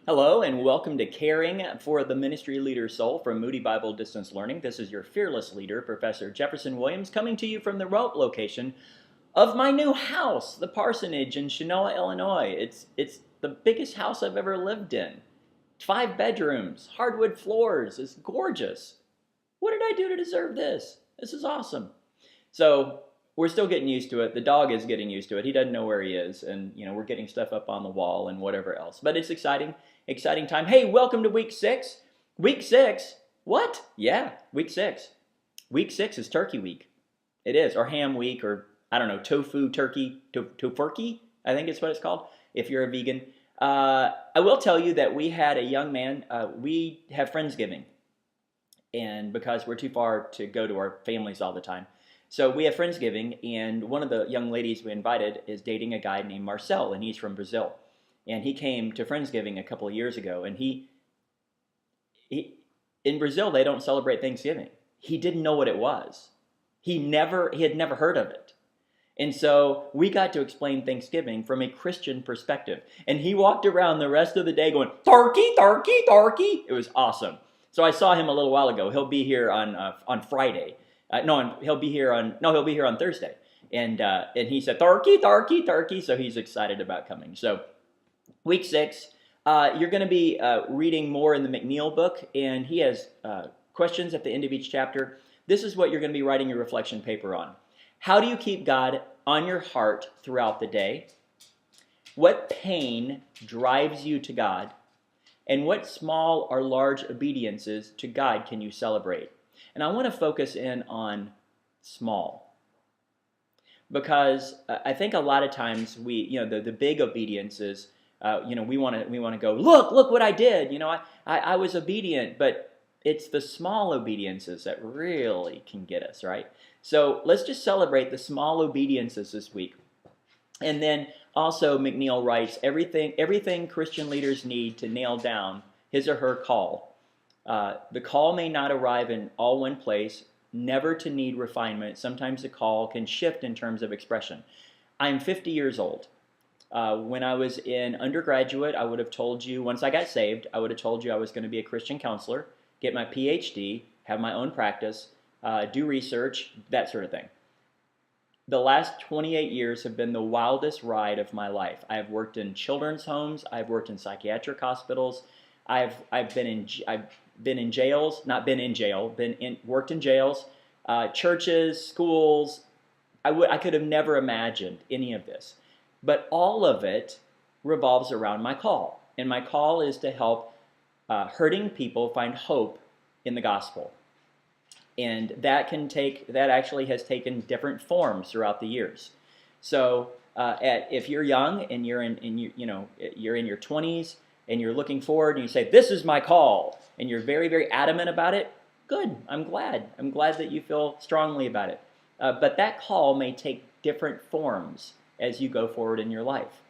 Hello and welcome to Caring for the Ministry Leader's Soul from Moody Bible Distance Learning. This is your fearless leader, Professor Jefferson Williams, coming to you from the remote location of my new house, the parsonage in Chenoa, Illinois. It's the biggest house I've ever lived in. 5 bedrooms, hardwood floors, it's gorgeous. What did I do to deserve this? This is awesome. So we're still getting used to it. The dog is getting used to it. He doesn't know where he is, and we're getting stuff up on the wall and whatever else. But it's exciting time. Hey, welcome to week 6. Week 6? What? Yeah, week 6. Week 6 is Turkey Week. It is, or Ham Week, or I don't know, tofu turkey, tofurkey, I think it's what it's called. If you're a vegan, I will tell you that we had a young man. We have Friendsgiving, and because we're too far to go to our families all the time. So we have Friendsgiving, and one of the young ladies we invited is dating a guy named Marcel, and he's from Brazil. And he came to Friendsgiving a couple of years ago, and he in Brazil, they don't celebrate Thanksgiving. He didn't know what it was. He had never heard of it. And so we got to explain Thanksgiving from a Christian perspective. And he walked around the rest of the day going, "Turkey, turkey, turkey." It was awesome. So I saw him a little while ago. He'll be here on Friday. He'll be here on Thursday. And he said, "Turkey, turkey, turkey." So he's excited about coming. So week 6, you're going to be reading more in the McNeil book, and he has questions at the end of each chapter. This is what you're going to be writing your reflection paper on. How do you keep God on your heart throughout the day? What pain drives you to God? And what small or large obediences to God can you celebrate? And I want to focus in on small, because I think a lot of times the big obediences, we want to go, look what I did. I was obedient, but it's the small obediences that really can get us, right? So let's just celebrate the small obediences this week. And then also McNeil writes, everything Christian leaders need to nail down his or her call. The call may not arrive in all one place, never to need refinement. Sometimes the call can shift in terms of expression. I'm 50 years old. When I was in undergraduate, I would have told you, once I got saved, I would have told you I was going to be a Christian counselor, get my PhD, have my own practice, do research, that sort of thing. The last 28 years have been the wildest ride of my life. I've worked in children's homes. I've worked in psychiatric hospitals. I've been in jails, not been in jail, worked in jails, churches, schools. I could have never imagined any of this. But all of it revolves around my call. And my call is to help hurting people find hope in the gospel. And that actually has taken different forms throughout the years. So if you're young and you're in your 20s and you're looking forward and you say, "This is my call," and you're very, very adamant about it, good. I'm glad that you feel strongly about it. But that call may take different forms as you go forward in your life.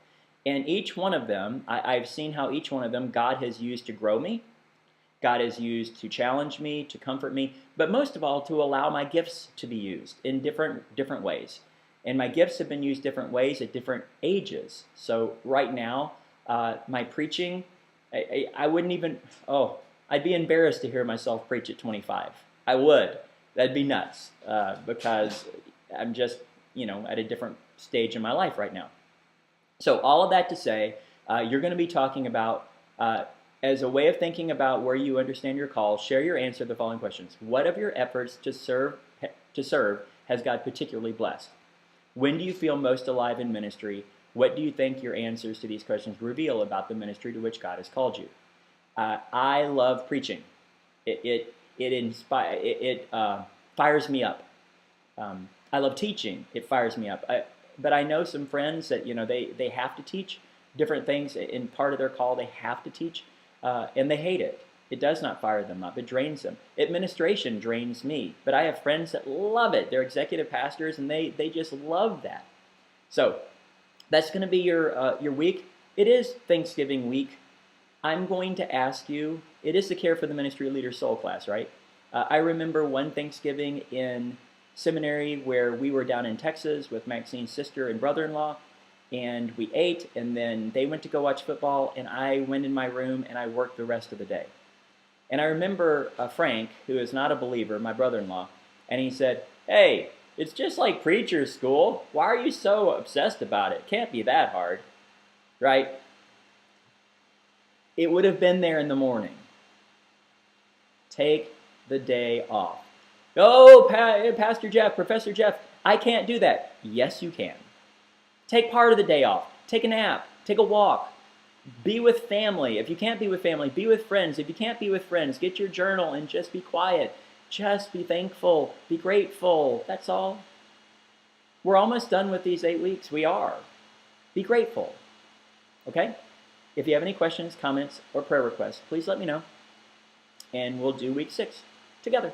And each one of them, I've seen how each one of them God has used to grow me. God has used to challenge me, to comfort me, but most of all to allow my gifts to be used in different ways. And my gifts have been used different ways at different ages. So right now, my preaching, I wouldn't even, I'd be embarrassed to hear myself preach at 25. I would. That'd be nuts, because I'm just, at a different stage in my life right now. So all of that to say, you're going to be talking about, as a way of thinking about where you understand your call, share your answer to the following questions. What of your efforts to serve has God particularly blessed? When do you feel most alive in ministry? What do you think your answers to these questions reveal about the ministry to which God has called you? I love preaching. It fires me up. I love teaching. It fires me up. But I know some friends that they have to teach different things in part of their call. They have to teach. And they hate it. It does not fire them up. It drains them. Administration drains me. But I have friends that love it. They're executive pastors, and they just love that. So that's going to be your week. It is Thanksgiving week. I'm going to ask you, it is the Care for the Ministry Leader Soul class, right? I remember one Thanksgiving in seminary where we were down in Texas with Maxine's sister and brother-in-law, and we ate, and then they went to go watch football, and I went in my room and I worked the rest of the day. And I remember Frank, who is not a believer, my brother-in-law, and he said, "Hey, it's just like preacher's school. Why are you so obsessed about it? It can't be that hard," right? It would have been there in the morning. Take the day off. Oh, Pastor Jeff, Professor Jeff, I can't do that. Yes, you can. Take part of the day off. Take a nap. Take a walk. Be with family. If you can't be with family, be with friends. If you can't be with friends, get your journal and just be quiet. Just be thankful. Be grateful. That's all. We're almost done with these 8 weeks. We are. Be grateful. Okay? If you have any questions, comments, or prayer requests, please let me know. And we'll do week 6 together.